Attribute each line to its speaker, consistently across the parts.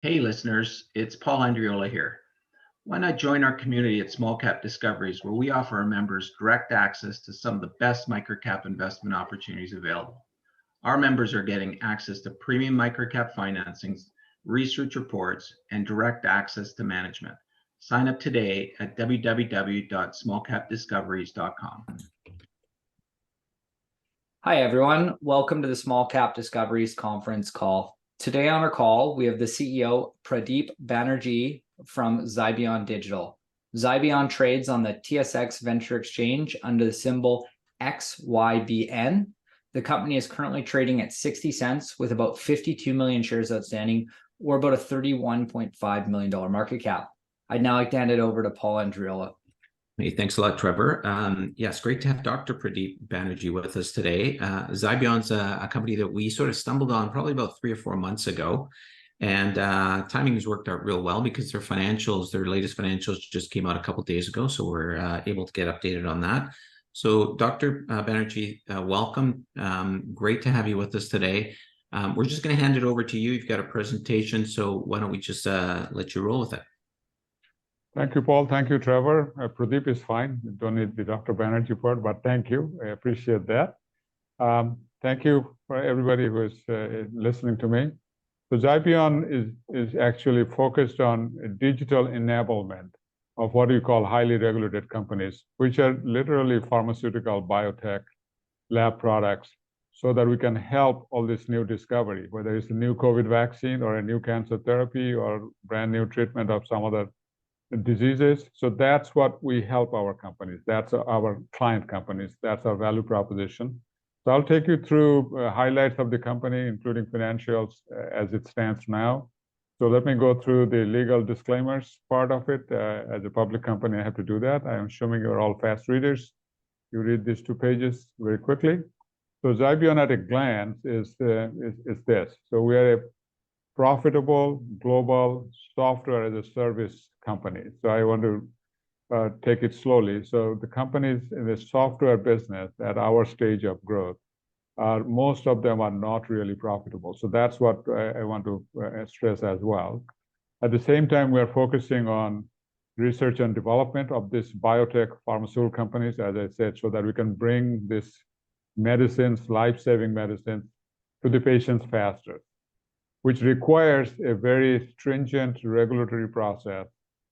Speaker 1: Hey listeners, it's Paul Andriola here. Why not join our community at Small Cap Discoveries, where we offer our members direct access to some of the best microcap investment opportunities available. Our members are getting access to premium microcap financings, research reports, and direct access to management. Sign up today at www.smallcapdiscoveries.com.
Speaker 2: Hi, everyone. Welcome to the Small Cap Discoveries conference call. Today on our call, we have the CEO, Pradip Banerjee from Xybion Digital. Xybion trades on the TSX Venture Exchange under the symbol XYBN. The company is currently trading at 60 cents with about 52 million shares outstanding, or about a $31.5 million market cap. I'd now like to hand it over to Paul Andriola.
Speaker 3: Hey, thanks a lot, Trevor. Yes, great to have Dr. Pradip Banerjee with us today. Xybion's a company that we sort of stumbled on probably about 3 or 4 months ago. And timing has worked out real well because their latest financials just came out a couple of days ago. So we're able to get updated on that. So Dr. Banerjee, welcome. Great to have you with us today. We're just going to hand it over to you. You've got a presentation. So why don't we just let you roll with it?
Speaker 4: Thank you, Paul. Thank you, Trevor. Pradip is fine. You don't need the Dr. Banerjee part, but thank you. I appreciate that. Thank you for everybody who is listening to me. So Xybion is actually focused on digital enablement of what you call highly regulated companies, which are literally pharmaceutical, biotech, lab products, so that we can help all this new discovery, whether it's a new COVID vaccine or a new cancer therapy or brand new treatment of some other diseases. So that's what we help our companies. That's our client companies. That's our value proposition. So I'll take you through highlights of the company, including financials as it stands now. So let me go through the legal disclaimers part of it. As a public company, I have to do that. I am assuming you're all fast readers. You read these 2 pages very quickly. So Xybion at a glance is this. So we are a profitable global software as a service company. So I want to take it slowly. So the companies in the software business at our stage of growth, most of them are not really profitable. So that's what I want to stress as well. At the same time, we are focusing on research and development of this biotech pharmaceutical companies, as I said, so that we can bring this medicines, life-saving medicines, to the patients faster, which requires a very stringent regulatory process,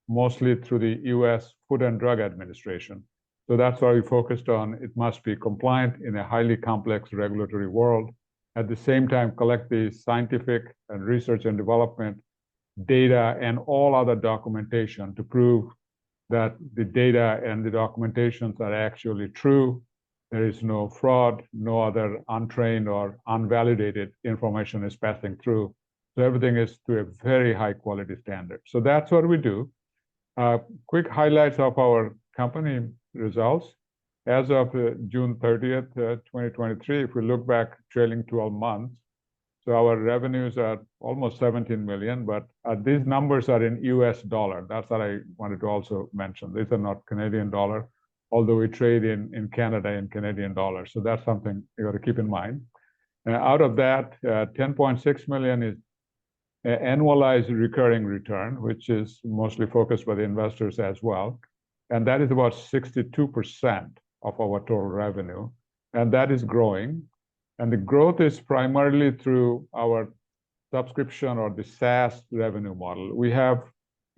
Speaker 4: mostly through the US Food and Drug Administration. So that's why we focused on it must be compliant in a highly complex regulatory world. At the same time, collect the scientific and research and development data and all other documentation to prove that the data and the documentations are actually true. There is no fraud, no other untrained or unvalidated information is passing through. So everything is to a very high quality standard. So that's what we do. Quick highlights of our company results. As of June 30th, 2023, if we look back trailing 12 months, so our revenues are almost 17 million, but these numbers are in US dollar. That's what I wanted to also mention. These are not Canadian dollar, although we trade in Canada in Canadian dollars. So that's something you got to keep in mind. Out of that, 10.6 million is annualized recurring return, which is mostly focused by the investors as well. And that is about 62% of our total revenue. And that is growing. And the growth is primarily through our subscription or the SaaS revenue model. We have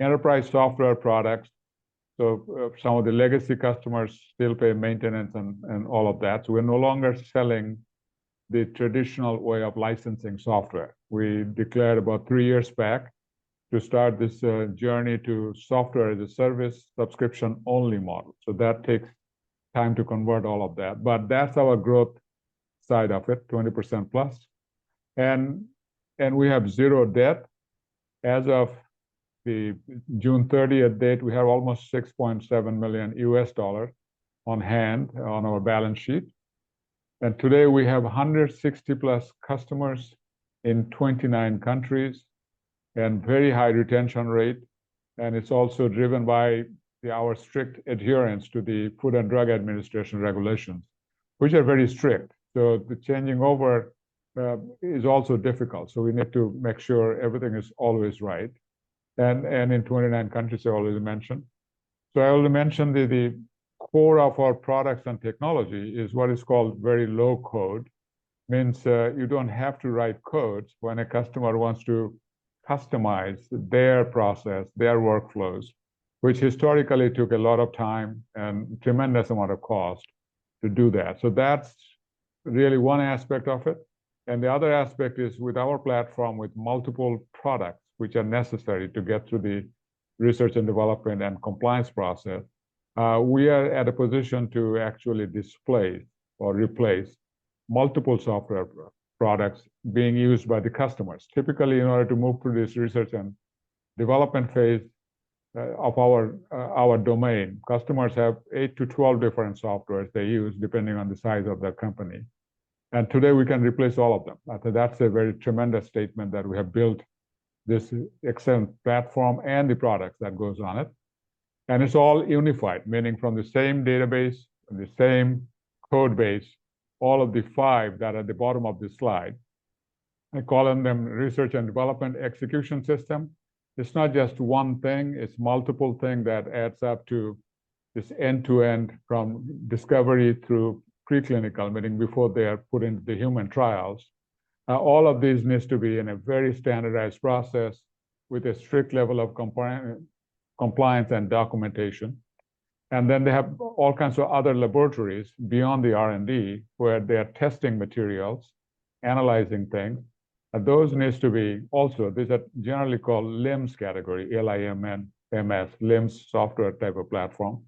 Speaker 4: enterprise software products. So some of the legacy customers still pay maintenance and all of that. So we're no longer selling the traditional way of licensing software. We declared about 3 years back to start this journey to software as a service subscription only model. So that takes time to convert all of that. But that's our growth side of it, 20% plus. And we have 0 debt. As of the June 30th date, we have almost $6.7 million US dollar on hand on our balance sheet. And today we have 160 plus customers in 29 countries and very high retention rate. And it's also driven by our strict adherence to the Food and Drug Administration regulations, which are very strict. So the changing over is also difficult. So we need to make sure everything is always right. And in 29 countries, I already mentioned. So I already mentioned the core of our products and technology is what is called very low code. Means you don't have to write codes when a customer wants to customize their process, their workflows, which historically took a lot of time and tremendous amount of cost to do that. So that's really one aspect of it. And the other aspect is with our platform with multiple products, which are necessary to get through the research and development and compliance process, we are at a position to actually displace or replace multiple software products being used by the customers. Typically, in order to move through this research and development phase of our domain, customers have 8 to 12 different softwares they use depending on the size of their company. And today we can replace all of them. I think that's a very tremendous statement that we have built this excellent platform and the products that goes on it. And it's all unified, meaning from the same database, the same code base, all of the 5 that are at the bottom of the slide. I call them research and development execution system. It's not just one thing, it's multiple things that adds up to this end-to-end from discovery through preclinical, meaning before they are put into the human trials. All of these needs to be in a very standardized process with a strict level of compliance and documentation. And then they have all kinds of other laboratories beyond the R&D where they are testing materials, analyzing things. Those needs to be also, these are generally called LIMS category, LIMS, LIMS software type of platform.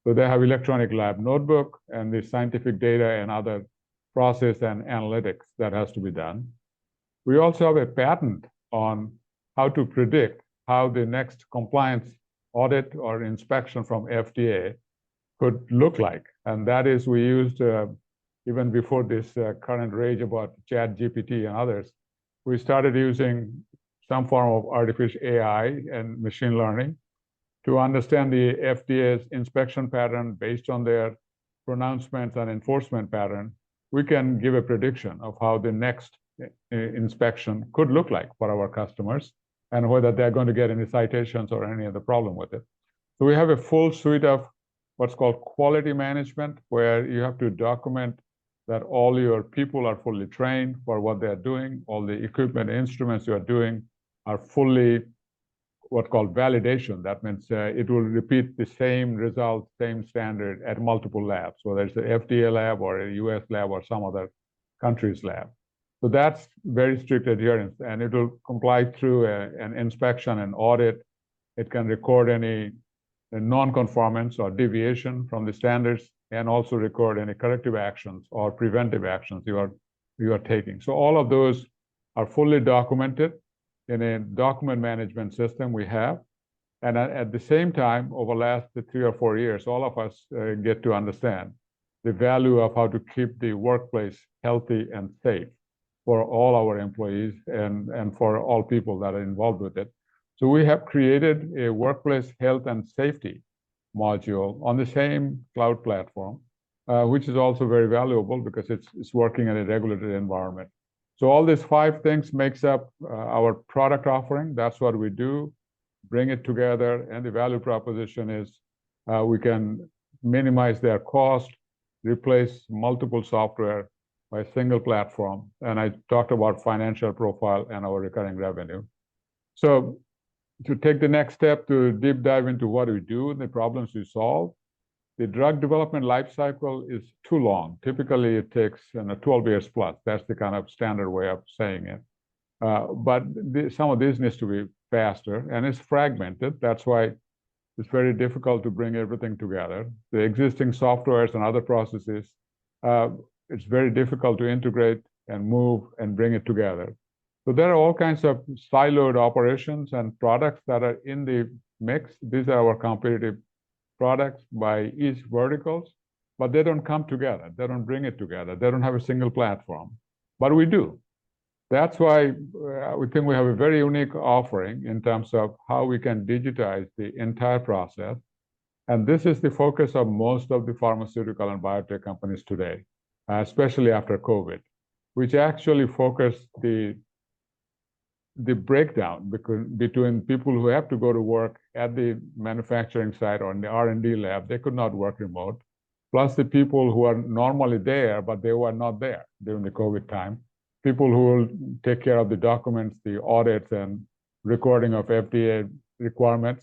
Speaker 4: So they have electronic lab notebook and the scientific data and other process and analytics that has to be done. We also have a patent on how to predict how the next compliance audit or inspection from FDA could look like. And that is, we used, even before this current rage about ChatGPT and others, we started using some form of artificial AI and machine learning to understand the FDA's inspection pattern based on their pronouncements and enforcement pattern. We can give a prediction of how the next inspection could look like for our customers and whether they're going to get any citations or any other problem with it. So we have a full suite of what's called quality management, where you have to document that all your people are fully trained for what they're doing, all the equipment, instruments you are doing are fully what's called validation. That means it will repeat the same result, same standard at multiple labs, whether it's an FDA lab or a US lab or some other country's lab. So that's very strict adherence, and it will comply through an inspection and audit. It can record any non-conformance or deviation from the standards, and also record any corrective actions or preventive actions you are taking. So all of those are fully documented in a document management system we have. And at the same time, over the last 3 or 4 years, all of us get to understand the value of how to keep the workplace healthy and safe for all our employees and for all people that are involved with it. So we have created a workplace health and safety module on the same cloud platform, which is also very valuable because it's working in a regulated environment. So all these 5 things makes up our product offering. That's what we do, bring it together, and the value proposition is we can minimize their cost, replace multiple software by a single platform. And I talked about financial profile and our recurring revenue. So to take the next step to deep dive into what we do and the problems we solve, the drug development life cycle is too long. Typically, it takes 12 years plus. That's the kind of standard way of saying it. But some of this needs to be faster, and it's fragmented. That's why it's very difficult to bring everything together. The existing softwares and other processes, it's very difficult to integrate and move and bring it together. So there are all kinds of siloed operations and products that are in the mix. These are our competitive products by each verticals, but they don't come together. They don't bring it together. They don't have a single platform, but we do. That's why we think we have a very unique offering in terms of how we can digitize the entire process. And this is the focus of most of the pharmaceutical and biotech companies today, especially after COVID. which actually focused the breakdown between people who have to go to work at the manufacturing site or in the R&D lab. They could not work remote, plus the people who are normally there, but they were not there during the COVID time. People who will take care of the documents, the audits, and recording of FDA requirements,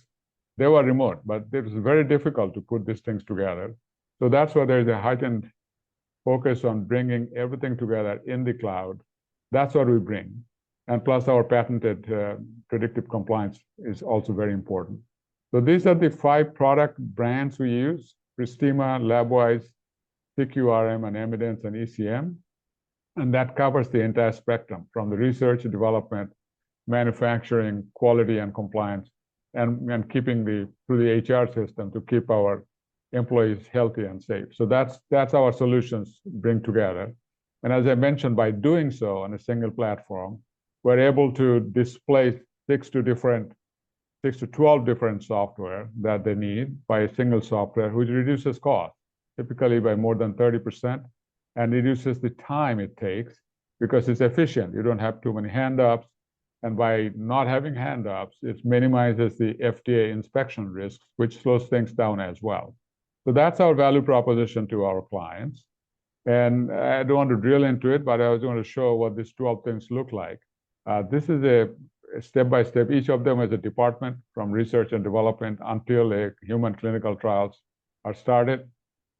Speaker 4: they were remote, but it was very difficult to put these things together. So that's why there's a heightened focus on bringing everything together in the cloud. That's what we bring. And plus our patented predictive compliance is also very important. So these are the 5 product brands we use: Pristima, LabWise, CQRM, and Evidence, and ECM. And that covers the entire spectrum from the research, development, manufacturing, quality, and compliance, and keeping through the HR system to keep our employees healthy and safe. So that's our solutions bring together. And as I mentioned, by doing so on a single platform, we're able to displace 6 to 12 different software that they need by a single software, which reduces cost, typically by more than 30%, and reduces the time it takes because it's efficient. You don't have too many hand-ups. And by not having hand-ups, it minimizes the FDA inspection risks, which slows things down as well. So that's our value proposition to our clients. And I don't want to drill into it, but I was going to show what these 12 things look like. This is a step-by-step. Each of them is a department from research and development until human clinical trials are started.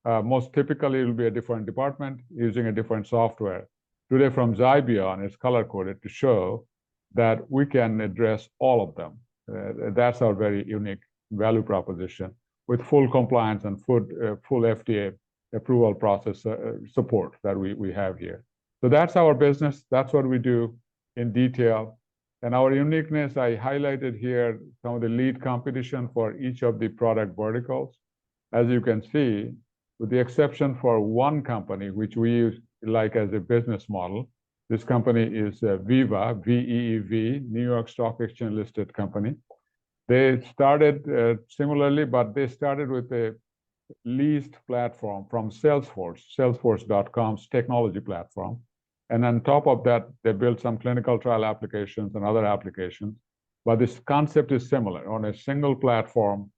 Speaker 4: Most typically, it will be a different department using a different software. Today from Xybion, it's color-coded to show that we can address all of them. That's our very unique value proposition with full compliance and full FDA approval process support that we have here. So that's our business. That's what we do in detail. And our uniqueness, I highlighted here some of the lead competition for each of the product verticals. As you can see, with the exception for one company, which we use like as a business model, this company is Veeva, V-E-E-V, New York Stock Exchange listed company. They started similarly, but they started with a leased platform from Salesforce, Salesforce.com's technology platform. And on top of that, they built some clinical trial applications and other applications. But this concept is similar. On a single platform,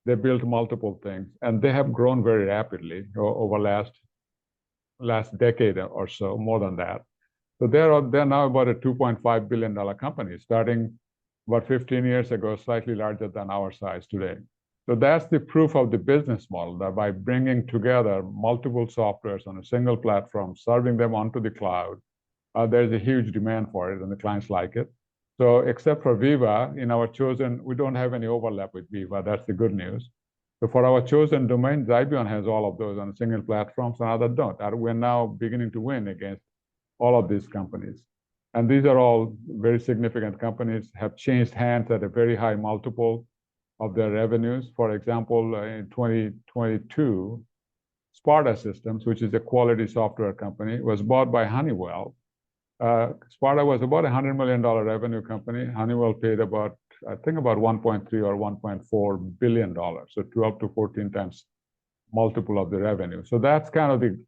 Speaker 4: they built multiple things, and they have grown very rapidly over last decade or so, more than that. So they're now about a $2.5 billion company, starting about 15 years ago, slightly larger than our size today. So that's the proof of the business model, that by bringing together multiple softwares on a single platform, serving them onto the cloud, there's a huge demand for it, and the clients like it. So except for Veeva, in our chosen, we don't have any overlap with Veeva. That's the good news. So for our chosen domain, Xybion has all of those on a single platform, so others don't. We're now beginning to win against all of these companies. And these are all very significant companies, have changed hands at a very high multiple of their revenues. For example, in 2022, Sparta Systems, which is a quality software company, was bought by Honeywell. Sparta was about a $100 million revenue company. Honeywell paid about 1.3 or $1.4 billion, so 12 to 14 times multiple of the revenue. So that's kind of the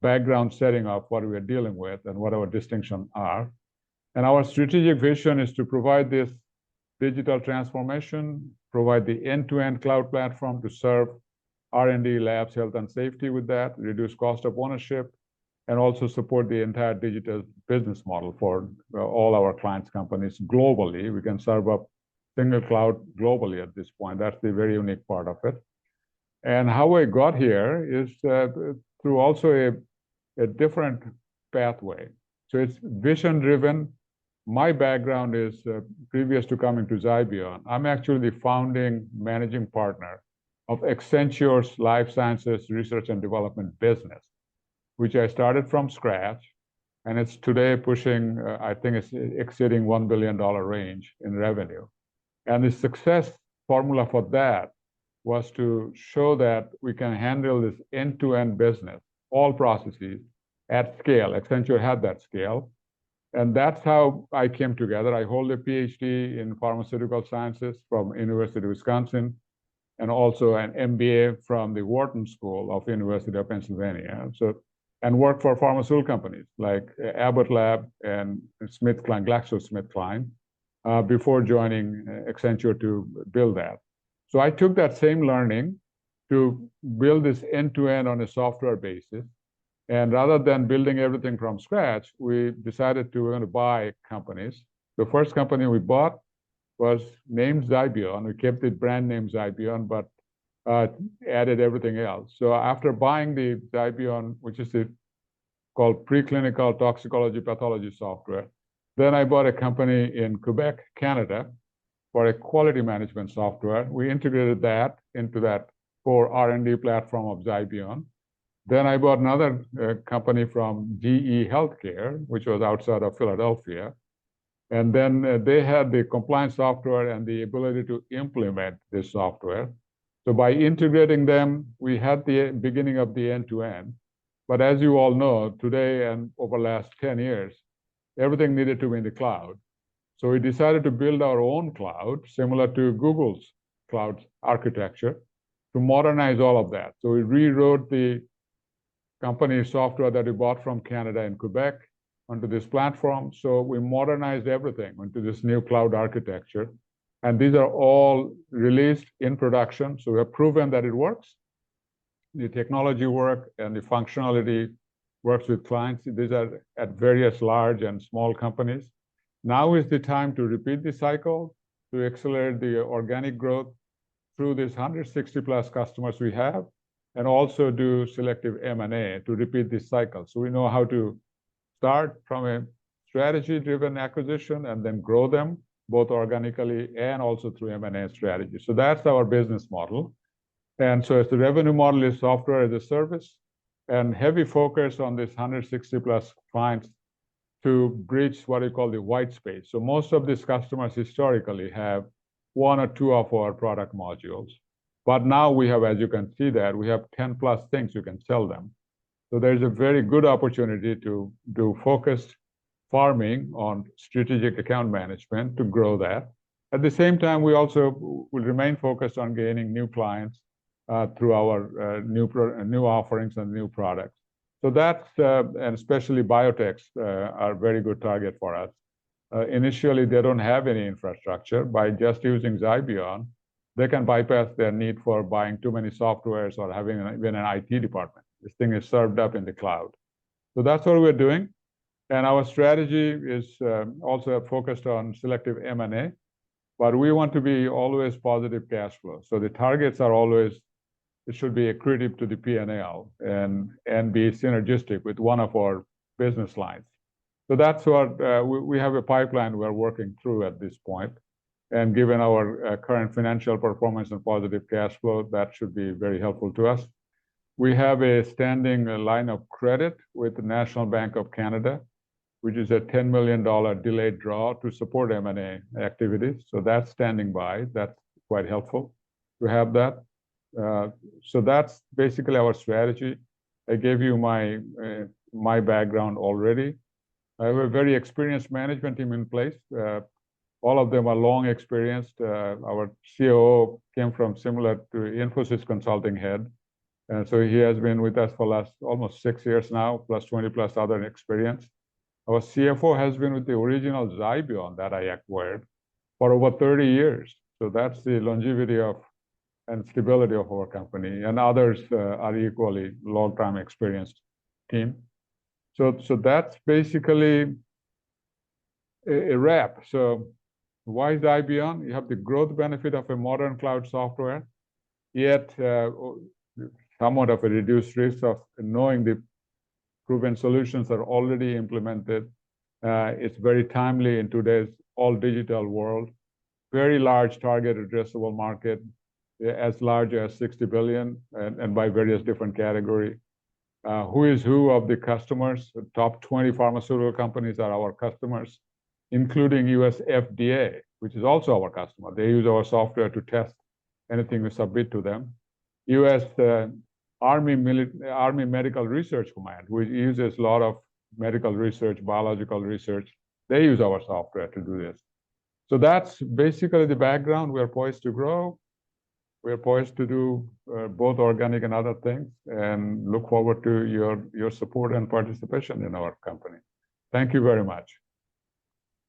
Speaker 4: background setting of what we're dealing with and what our distinctions are. And our strategic vision is to provide this digital transformation, provide the end-to-end cloud platform to serve R&D, labs, health, and safety with that, reduce cost of ownership, and also support the entire digital business model for all our clients' companies globally. We can serve up single cloud globally at this point. That's the very unique part of it. And how I got here is through also a different pathway. So it's vision-driven. My background is previous to coming to Xybion. I'm actually the founding managing partner of Accenture's life sciences research and development business, which I started from scratch. And it's today pushing, I think it's exceeding $1 billion range in revenue. And the success formula for that was to show that we can handle this end-to-end business, all processes at scale. Accenture had that scale. And that's how I came together. I hold a PhD in pharmaceutical sciences from University of Wisconsin, and also an MBA from the Wharton School of University of Pennsylvania. So and worked for pharmaceutical companies like Abbott Lab and SmithKline, GlaxoSmithKline, before joining Accenture to build that. So I took that same learning to build this end-to-end on a software basis. And rather than building everything from scratch, we decided we're going to buy companies. The first company we bought was named Xybion. We kept the brand name Xybion, but added everything else. So after buying the Xybion, which is called preclinical toxicology pathology software, then I bought a company in Quebec, Canada, for a quality management software. We integrated that into that core R&D platform of Xybion. Then I bought another company from GE Healthcare, which was outside of Philadelphia. And then they had the compliance software and the ability to implement this software. So by integrating them, we had the beginning of the end-to-end. But as you all know, today and over the last 10 years, everything needed to be in the cloud. So we decided to build our own cloud, similar to Google's cloud architecture, to modernize all of that. So we rewrote the company software that we bought from Canada and Quebec onto this platform. So we modernized everything onto this new cloud architecture. And these are all released in production. So we have proven that it works. The technology works and the functionality works with clients. These are at various large and small companies. Now is the time to repeat the cycle, to accelerate the organic growth through these 160 plus customers we have, and also do selective M&A to repeat this cycle. So we know how to start from a strategy-driven acquisition and then grow them, both organically and also through M&A strategy. So that's our business model. And so as the revenue model is software as a service, and heavy focus on this 160 plus clients to bridge what we call the white space. So most of these customers historically have one or two of our product modules. But now we have, as you can see that, we have 10 plus things you can sell them. So there's a very good opportunity to do focused farming on strategic account management to grow that. At the same time, we also will remain focused on gaining new clients through our new offerings and new products. So that's, and especially biotechs are a very good target for us. Initially, they don't have any infrastructure. By just using Xybion, they can bypass their need for buying too many softwares or having even an IT department. This thing is served up in the cloud. So that's what we're doing. And our strategy is also focused on selective M&A, but we want to be always positive cash flow. So the targets are always, it should be accretive to the P&L and be synergistic with one of our business lines. So that's what we have a pipeline we're working through at this point. And given our current financial performance and positive cash flow, that should be very helpful to us. We have a standing line of credit with the National Bank of Canada, which is a $10 million delayed draw to support M&A activities. So that's standing by. That's quite helpful to have that. So that's basically our strategy. I gave you my background already. I have a very experienced management team in place. All of them are long experienced. Our COO came from similar to Infosys consulting head. And so he has been with us for last almost 6 years now, plus 20 plus other experience. Our CFO has been with the original Xybion that I acquired for over 30 years. So that's the longevity of and stability of our company. And others are equally long-time experienced team. So that's basically a wrap. So why Xybion? You have the growth benefit of a modern cloud software, yet somewhat of a reduced risk of knowing the proven solutions are already implemented. It's very timely in today's all digital world. Very large target addressable market, as large as 60 billion, and by various different categories. Who is who of the customers? The top 20 pharmaceutical companies are our customers, including US FDA, which is also our customer. They use our software to test anything we submit to them. US Army Medical Research Command, which uses a lot of medical research, biological research. They use our software to do this. So that's basically the background. We're poised to grow. we're poised to do both organic and other things, and look forward to your support and participation in our company. Thank you very much.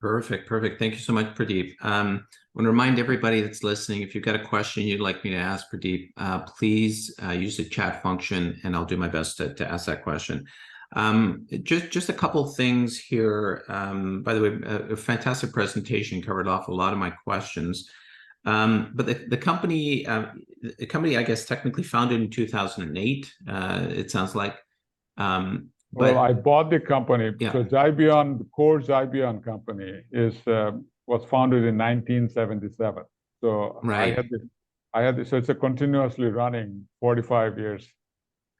Speaker 3: Perfect. Thank you so much, Pradip. I want to remind everybody that's listening, if you've got a question you'd like me to ask Pradip, please use the chat function, and I'll do my best to ask that question. Just a couple things here. By the way, a fantastic presentation, covered off a lot of my questions. But the company, I guess, technically founded in 2008. It sounds like.
Speaker 4: Well, I bought the company.
Speaker 3: Yeah.
Speaker 4: So Xybion, the core Xybion company, was founded in 1977. So
Speaker 3: Right.
Speaker 4: so it's a continuously running 45 years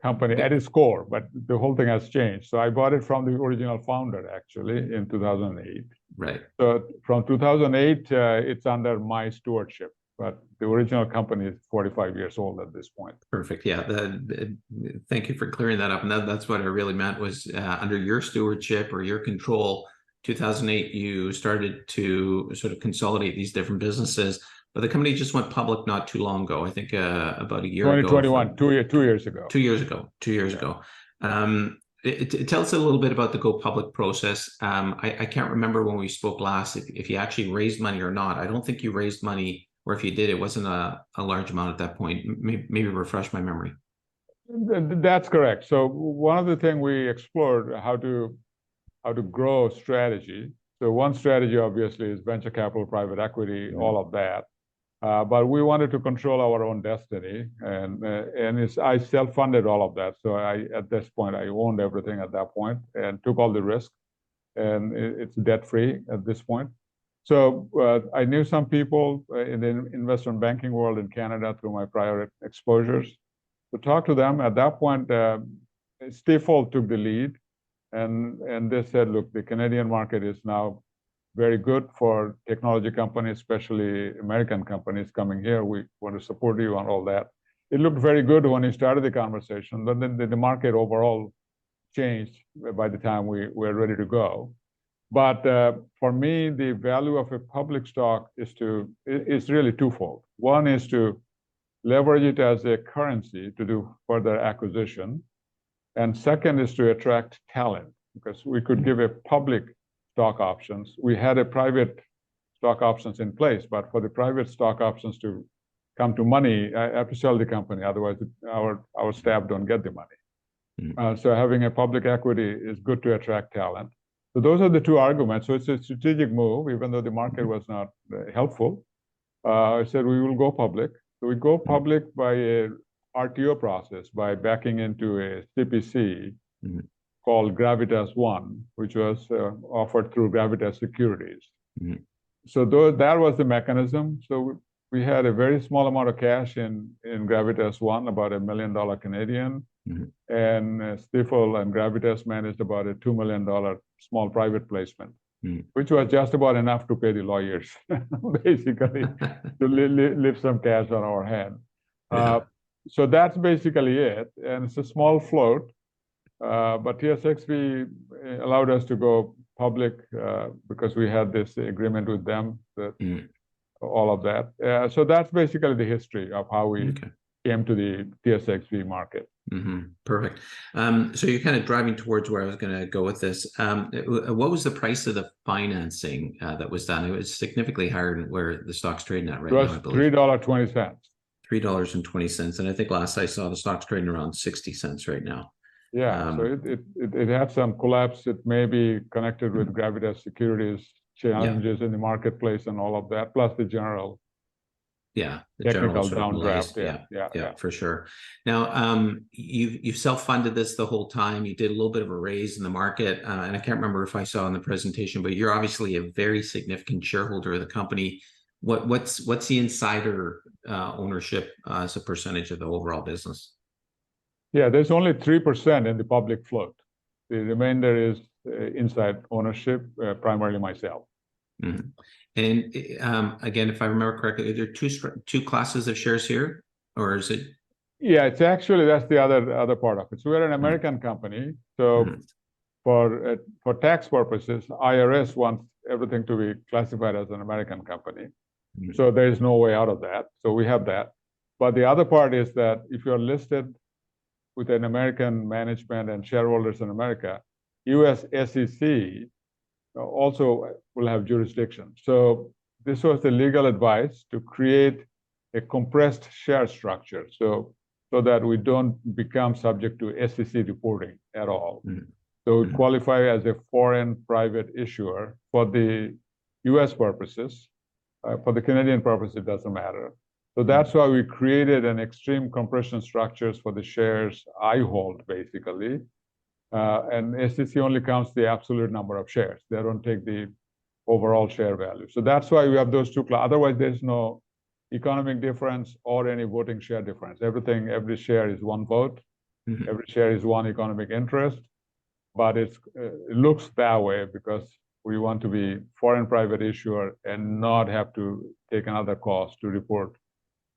Speaker 4: company at its core, but the whole thing has changed. So I bought it from the original founder, actually, in 2008.
Speaker 3: Right.
Speaker 4: So from 2008, it's under my stewardship, but the original company is 45 years old at this point.
Speaker 3: Perfect. Yeah. Thank you for clearing that up. And that's what I really meant was under your stewardship or your control, 2008, you started to sort of consolidate these different businesses, but the company just went public not too long ago. I think about a year
Speaker 4: 2021,
Speaker 3: ago.
Speaker 4: 2 years ago.
Speaker 3: 2 years ago. 2 years ago. It tells us a little bit about the go public process. I can't remember when we spoke last if you actually raised money or not. I don't think you raised money, or if you did, it wasn't a large amount at that point. Maybe refresh my memory.
Speaker 4: That's correct. So one of the things we explored how to grow strategy. So one strategy obviously is venture capital, private equity, all of that. But we wanted to control our own destiny, and I self-funded all of that. So at this point, I owned everything at that point and took all the risk, and it's debt-free at this point. So I knew some people in the investment banking world in Canada through my prior exposures. To talk to them at that point, Stifel took the lead, and they said, look, the Canadian market is now very good for technology companies, especially American companies coming here. We want to support you on all that. It looked very good when we started the conversation, but then the market overall changed by the time we were ready to go. But for me, the value of a public stock is really twofold. One is to leverage it as a currency to do further acquisition. And second is to attract talent, because we could give a public stock options. We had a private stock options in place, but for the private stock options to come to money, I have to sell the company. Otherwise, our staff don't get the money. So having a public equity is good to attract talent. So those are the two arguments. So it's a strategic move, even though the market was not helpful. I said we will go public. So we go public by a RTO process, by backing into a CPC called Gravitas One, which was offered through Gravitas Securities. So that was the mechanism. So we had a very small amount of cash in Gravitas One, about $1 million Canadian, and Stifel and Gravitas managed about a $2 million small private placement, which was just about enough to pay the lawyers, basically, to leave some cash on our hand. So that's basically it, and it's a small float. But TSX.V allowed us to go public because we had this agreement with them, that all of that. So that's basically the history of how we came to the TSX.V market.
Speaker 3: Perfect. So you're kind of driving towards where I was going to go with this. What was the price of the financing that was done? It was significantly higher than where the stock's trading at right now, I believe.
Speaker 4: $3.20.
Speaker 3: $3.20. And I think last I saw the stock's trading around 60 cents right now.
Speaker 4: Yeah, so it had some collapse. It may be connected with Gravitas Securities challenges in the marketplace and all of that, plus the general
Speaker 3: the
Speaker 4: technical
Speaker 3: general
Speaker 4: downdraft.
Speaker 3: Yeah, for sure. Now, you've self-funded this the whole time. You did a little bit of a raise in the market, and I can't remember if I saw in the presentation, but you're obviously a very significant shareholder of the company. What's the insider ownership as a percentage of the overall business?
Speaker 4: Yeah, there's only 3% in the public float. The remainder is inside ownership, primarily myself.
Speaker 3: And again, if I remember correctly, are there two classes of shares here, or is it?
Speaker 4: Yeah, it's actually, that's the other part of it. So we're an American company. So for tax purposes, IRS wants everything to be classified as an American company. So there is no way out of that. So we have that. But the other part is that if you're listed with an American management and shareholders in America, US SEC also will have jurisdiction. So this was the legal advice to create a compressed share structure, so that we don't become subject to SEC reporting at all. So we qualify as a foreign private issuer for the US purposes. For the Canadian purpose, it doesn't matter. So that's why we created an extreme compression structures for the shares I hold, basically. And SEC only counts the absolute number of shares. They don't take the overall share value. So that's why we have those two. Otherwise, there's no economic difference or any voting share difference. Every share is one vote. Every share is one economic interest. But it looks that way because we want to be foreign private issuer and not have to take another cost to report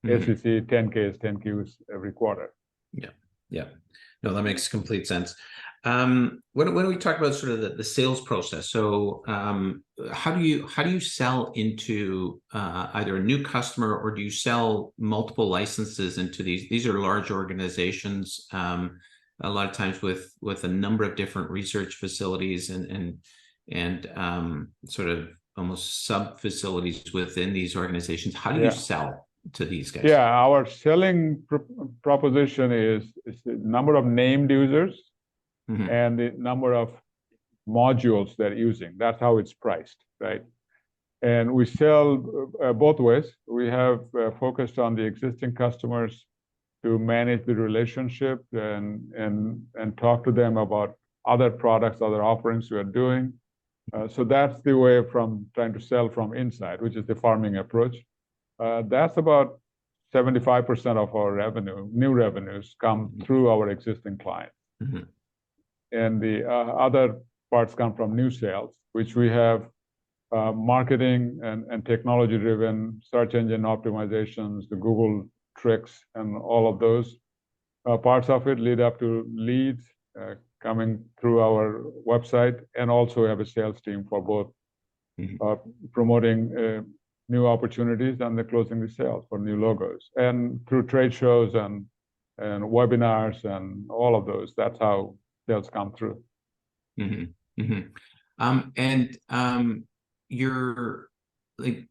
Speaker 4: SEC 10Ks, 10Qs every quarter.
Speaker 3: Yeah. No, that makes complete sense. When we talk about sort of the sales process, so how do you sell into either a new customer, or do you sell multiple licenses into these? These are large organizations, a lot of times with a number of different research facilities and sort of almost sub facilities within these organizations. How do you sell to these guys?
Speaker 4: Yeah, our selling proposition is the number of named users and the number of modules they're using. That's how it's priced, right? And we sell both ways. We have focused on the existing customers to manage the relationship and talk to them about other products, other offerings we are doing. So that's the way from trying to sell from inside, which is the farming approach. That's about 75% of our revenue. New revenues come through our existing clients. And the other parts come from new sales, which we have marketing and technology-driven search engine optimizations, the Google tricks, and all of those parts of it lead up to leads coming through our website, and also have a sales team for both promoting new opportunities and the closing the sales for new logos, and through trade shows and webinars and all of those. That's how sales come through.
Speaker 3: You're like,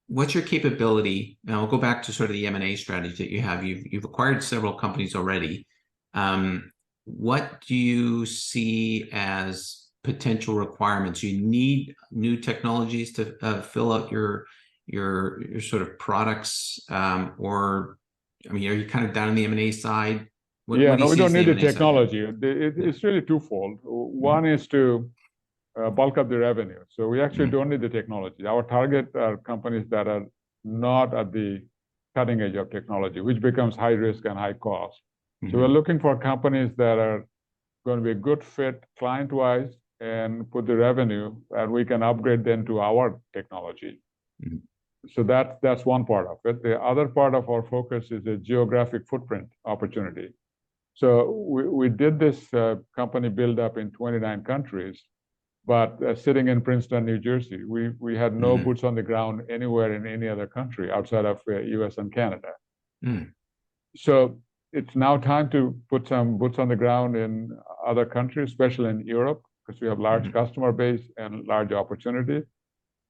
Speaker 3: what's your capability? Now we'll go back to sort of the M&A strategy that you have. You've acquired several companies already. What do you see as potential requirements? You need new technologies to fill out your sort of products, or I mean, are you kind of down on the M&A side?
Speaker 4: We don't need the technology. It's really twofold. One is to bulk up the revenue. So we actually don't need the technology. Our target are companies that are not at the cutting edge of technology, which becomes high risk and high cost. So we're looking for companies that are going to be a good fit client-wise and put the revenue, and we can upgrade them to our technology. So that's one part of it. The other part of our focus is a geographic footprint opportunity. So we did this company build up in 29 countries, but sitting in Princeton, New Jersey, we had no boots on the ground anywhere in any other country outside of US and Canada. So it's now time to put some boots on the ground in other countries, especially in Europe, because we have large customer base and large opportunity,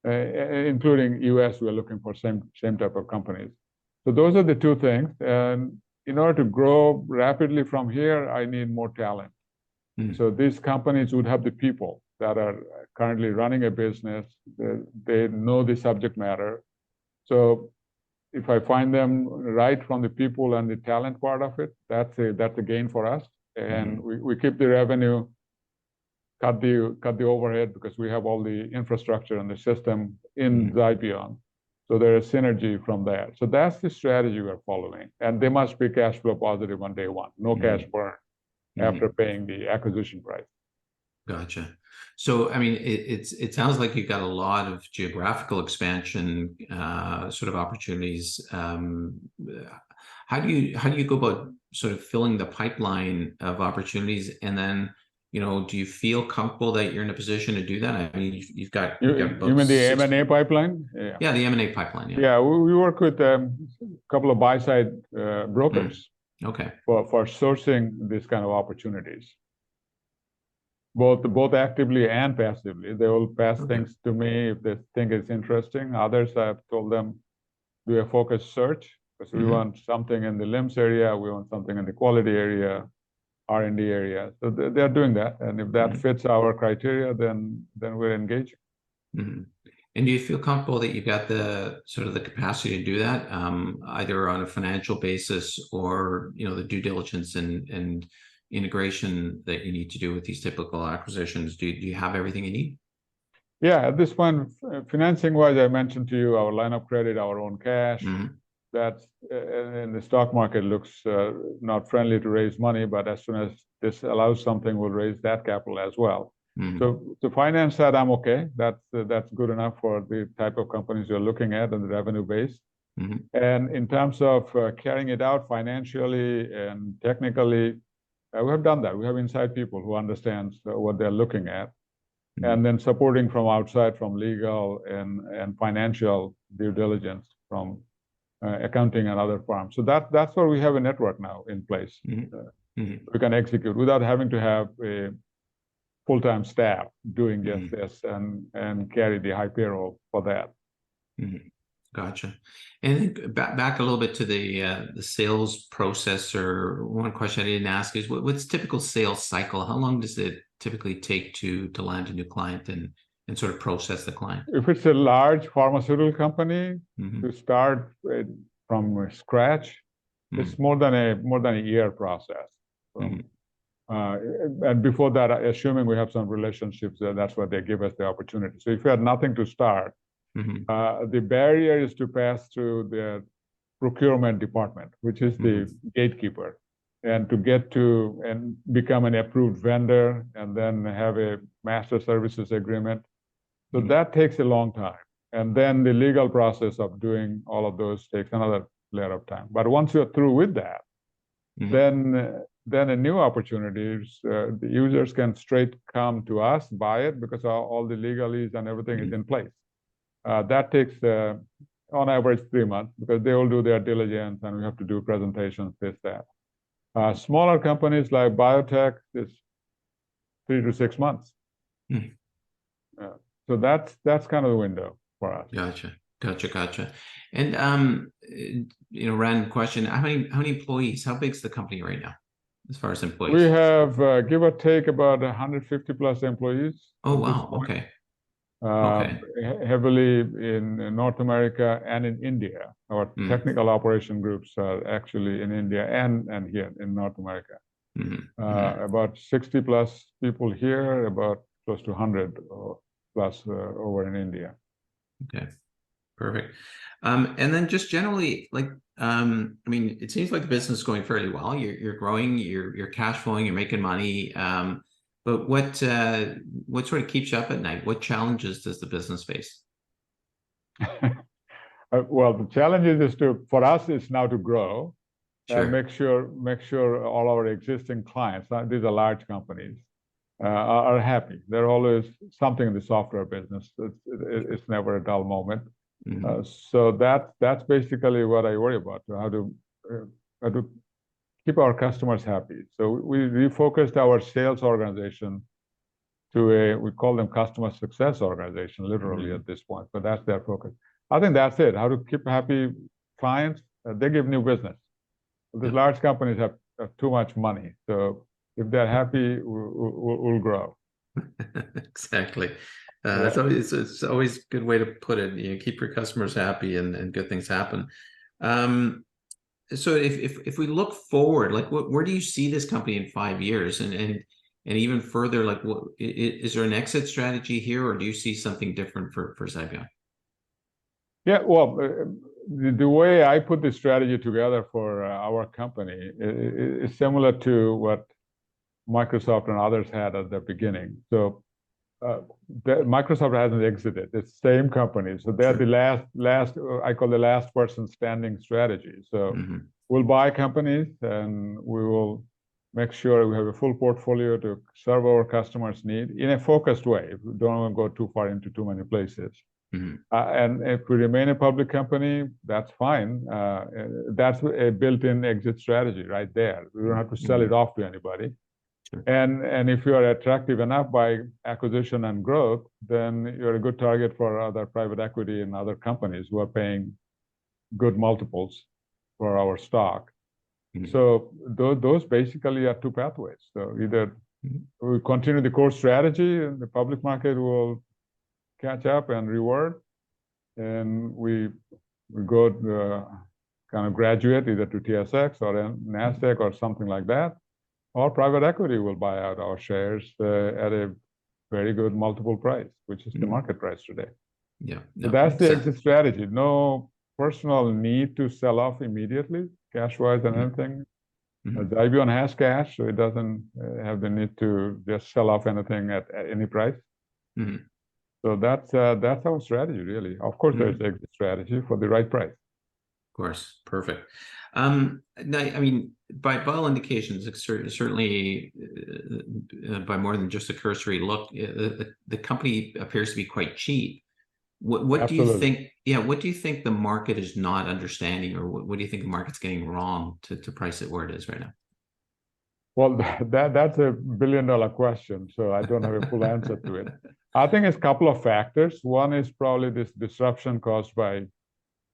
Speaker 4: including US. We're looking for same type of companies. So those are the two things. And in order to grow rapidly from here, I need more talent. So these companies would have the people that are currently running a business. They know the subject matter. So if I find them right from the people and the talent part of it, that's a gain for us. And we keep the revenue, cut the overhead, because we have all the infrastructure and the system in Xybion. So there is synergy from that. So that's the strategy we're following. And they must be cash flow positive on day one, no cash burn after paying the acquisition price.
Speaker 3: Gotcha. So, I mean, it sounds like you've got a lot of geographical expansion sort of opportunities. How do you go about sort of filling the pipeline of opportunities? And then, do you feel comfortable that you're in a position to do that? I mean, you've got
Speaker 4: you mean the M&A pipeline?
Speaker 3: Yeah, the M&A pipeline.
Speaker 4: Yeah, we work with couple of buy-side brokers
Speaker 3: Okay.
Speaker 4: for sourcing these kind of opportunities, both actively and passively. They will pass things to me if they think it's interesting. Others, I've told them, do a focused search, because we want something in the LIMS area, we want something in the quality area, R&D area. So they're doing that, and if that fits our criteria, then we're engaging.
Speaker 3: And do you feel comfortable that you've got the sort of the capacity to do that, either on a financial basis or the due diligence and integration that you need to do with these typical acquisitions? Do you have everything you need?
Speaker 4: Yeah, at this point, financing wise, I mentioned to you our line of credit, our own cash. That's in the stock market looks not friendly to raise money, but as soon as this allows something, we'll raise that capital as well. So to finance that, I'm okay. That's good enough for the type of companies you're looking at and the revenue base. And in terms of carrying it out financially and technically, we have done that. We have inside people who understand what they're looking at, and then supporting from outside, from legal and financial due diligence from accounting and other firms. So that's where we have a network now in place. We can execute without having to have a full-time staff doing just this and carry the high payroll for that.
Speaker 3: Gotcha. And back a little bit to the sales process, or one question I didn't ask is what's typical sales cycle? How long does it typically take to land a new client and sort of process the client?
Speaker 4: If it's a large pharmaceutical company, to start from scratch, it's more than a year process. And before that, assuming we have some relationships, that's what they give us the opportunity. So if you had nothing to start, the barrier is to pass through the procurement department, which is the gatekeeper, and to get to and become an approved vendor and then have a master services agreement. So that takes a long time. And then the legal process of doing all of those takes another layer of time. But once you're through with that, then a new opportunities, the users can straight come to us, buy it, because all the legalese and everything is in place. That takes, on average, 3 months, because they will do their diligence, and we have to do presentations, this, that. Smaller companies like biotech, it's 3 to 6 months. So that's kind of the window for us.
Speaker 3: Gotcha. And random question: how many employees? How big is the company right now, as far as employees?
Speaker 4: We have, give or take, about 150 plus employees.
Speaker 3: Oh wow! Okay.
Speaker 4: Heavily in North America and in India. Our technical operation groups are actually in India and here in North America. About 60 plus people here, about close to 100 plus over in India.
Speaker 3: Okay, perfect. And then just generally, it seems like the business is going fairly well. You're growing, you're cash flowing, you're making money. But what sort of keeps you up at night? What challenges does the business face?
Speaker 4: Well, the challenge is for us is now to grow and make sure all our existing clients, these are large companies, are happy. There's always something in the software business. It's never a dull moment. So that's basically what I worry about, how to keep our customers happy. So we refocused our sales organization to we call them customer success organization, literally at this point, but that's their focus. I think that's it. How to keep happy clients. They give new business. The large companies have too much money. So if they're happy, we'll grow.
Speaker 3: Exactly. It's always a good way to put it. Keep your customers happy and good things happen. So if we look forward, where do you see this company in 5 years, and even further, is there an exit strategy here, or do you see something different for Xybion?
Speaker 4: Yeah, well, the way I put the strategy together for our company is similar to what Microsoft and others had at the beginning. So Microsoft hasn't exited. It's the same company. So they're the last, I call the last person standing strategy. So we'll buy companies and we will make sure we have a full portfolio to serve our customers' need in a focused way. We don't want to go too far into too many places. And if we remain a public company, that's fine. That's a built-in exit strategy right there. We don't have to sell it off to anybody.
Speaker 3: Sure.
Speaker 4: And if you are attractive enough by acquisition and growth, then you're a good target for other private equity and other companies who are paying good multiples for our stock. So those basically are two pathways. So either we continue the core strategy and the public market will catch up and reward, and we go kind of graduate either to TSX or NASDAQ or something like that, or private equity will buy out our shares at a very good multiple price, which is the market price today.
Speaker 3: Yeah.
Speaker 4: So that's the exit strategy. No personal need to sell off immediately, cash-wise and anything. Xybion has cash, so it doesn't have the need to just sell off anything at any price. So that's our strategy, really. Of course, there's exit strategy for the right price.
Speaker 3: Of course, perfect. Now, I mean, by all indications, certainly by more than just a cursory look, the company appears to be quite cheap. What do you think? Yeah, what do you think the market is not understanding, or what do you think the market's getting wrong to price it where it is right now?
Speaker 4: Well, that's a billion-dollar question, so I don't have a full answer to it. I think it's a couple of factors. One is probably this disruption caused by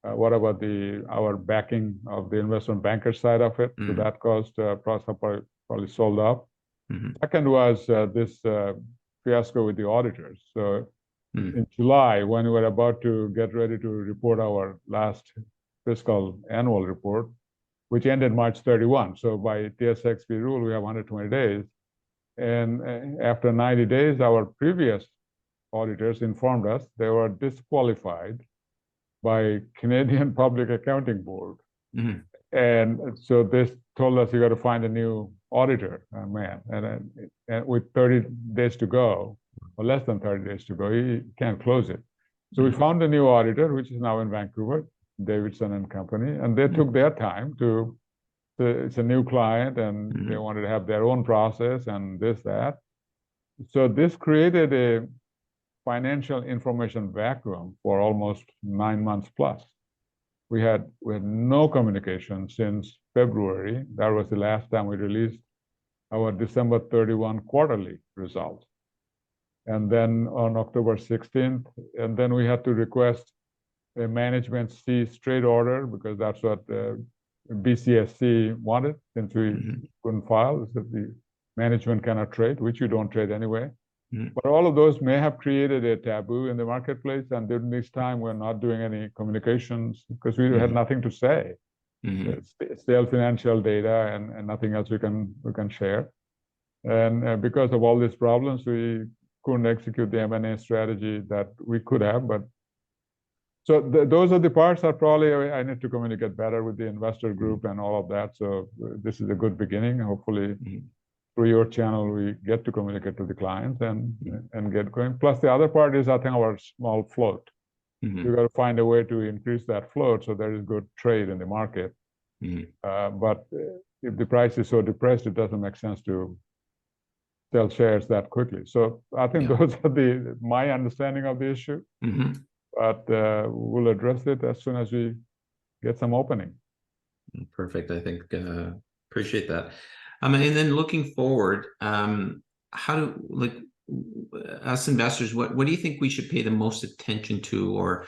Speaker 4: what about our backing of the investment banker side of it? So that caused process probably sold off. Second was this fiasco with the auditors. So in July, when we were about to get ready to report our last fiscal annual report, which ended March 31. So by TSX.V rule, we have 120 days. And after 90 days, our previous auditors informed us they were disqualified by Canadian Public Accounting Board. And so this told us you got to find a new auditor, man. And with 30 days to go, or less than 30 days to go, you can't close it. So we found a new auditor, which is now in Vancouver, Davidson and Company, and they took their time to, it's a new client and they wanted to have their own process and this, that. So this created a financial information vacuum for almost 9 months plus. We had no communication since February. That was the last time we released our December 31 quarterly results. And then on October 16th, and then we had to request a management cease trade order because that's what BCSC wanted, since we couldn't file, is that the management cannot trade, which you don't trade anyway. But all of those may have created a taboo in the marketplace, and during this time, we're not doing any communications because we had nothing to say. It's still financial data and nothing else we can share. And because of all these problems, we couldn't execute the M&A strategy that we could have. But so those are the parts that probably I need to communicate better with the investor group and all of that. So this is a good beginning. Hopefully, through your channel, we get to communicate to the clients and get going. Plus, the other part is, I think, our small float. We've got to find a way to increase that float so there is good trade in the market. But if the price is so depressed, it doesn't make sense to sell shares that quickly. So I think those are my understanding of the issue. But we'll address it as soon as we get some opening.
Speaker 3: Perfect. I think appreciate that. And then looking forward, how do, like, us investors, what do you think we should pay the most attention to, or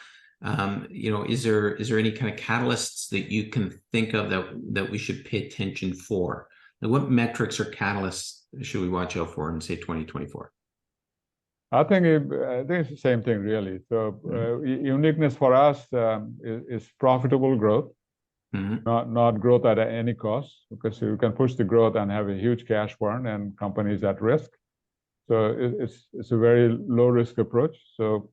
Speaker 3: you know, is there any kind of catalysts that you can think of that we should pay attention for? Like, what metrics or catalysts should we watch out for in, say, 2024?
Speaker 4: I think it's the same thing, really. So uniqueness for us is profitable growth. Not growth at any cost, because you can push the growth and have a huge cash burn and companies at risk. So it's a very low risk approach. So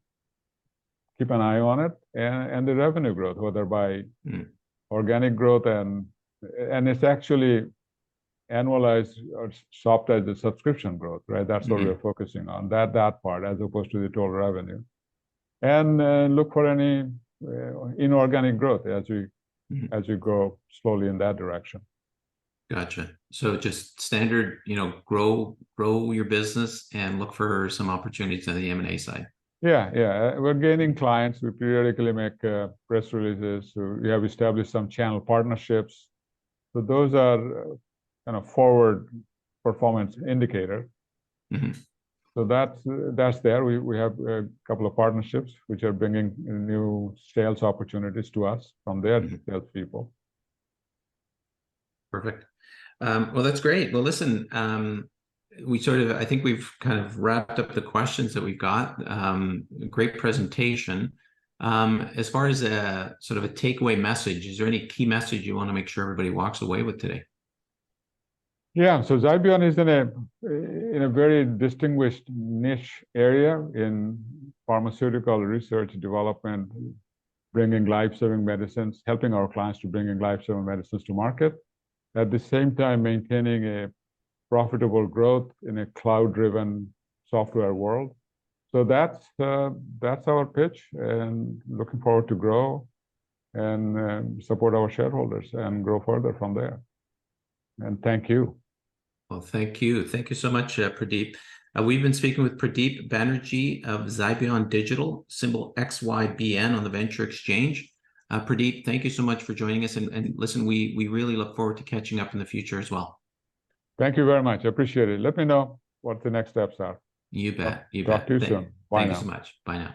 Speaker 4: keep an eye on it, and the revenue growth, whether by organic growth and it's actually annualized or soft as the subscription growth, right? That's what we're focusing on, that part, as opposed to the total revenue. And look for any inorganic growth as you go slowly in that direction.
Speaker 3: Gotcha. So just standard, you know, grow your business and look for some opportunities on the M&A side.
Speaker 4: Yeah. We're gaining clients. We periodically make press releases. So we have established some channel partnerships. So those are kind of forward performance indicator.
Speaker 3: Mhm.
Speaker 4: So that's there. We have a couple of partnerships which are bringing new sales opportunities to us from their salespeople.
Speaker 3: Perfect. Well, that's great. Well, listen, I think we've kind of wrapped up the questions that we've got. Great presentation. As far as a sort of a takeaway message, is there any key message you want to make sure everybody walks away with today?
Speaker 4: Yeah, so Xybion is in a very distinguished niche area in pharmaceutical research development, bringing life-saving medicines, helping our clients to bring in life-saving medicines to market, at the same time maintaining a profitable growth in a cloud-driven software world. So that's our pitch, and looking forward to grow and support our shareholders and grow further from there. And thank you.
Speaker 3: Well, thank you. Thank you so much, Pradip. We've been speaking with Pradip Banerjee of Xybion Digital, symbol XYBN on the Venture Exchange. Pradip, thank you so much for joining us. And listen, we really look forward to catching up in the future as well.
Speaker 4: Thank you very much. I appreciate it. Let me know what the next steps are.
Speaker 3: You bet. You
Speaker 4: Talk
Speaker 3: bet.
Speaker 4: to you soon. Bye now.
Speaker 3: Thank you so much. Bye now.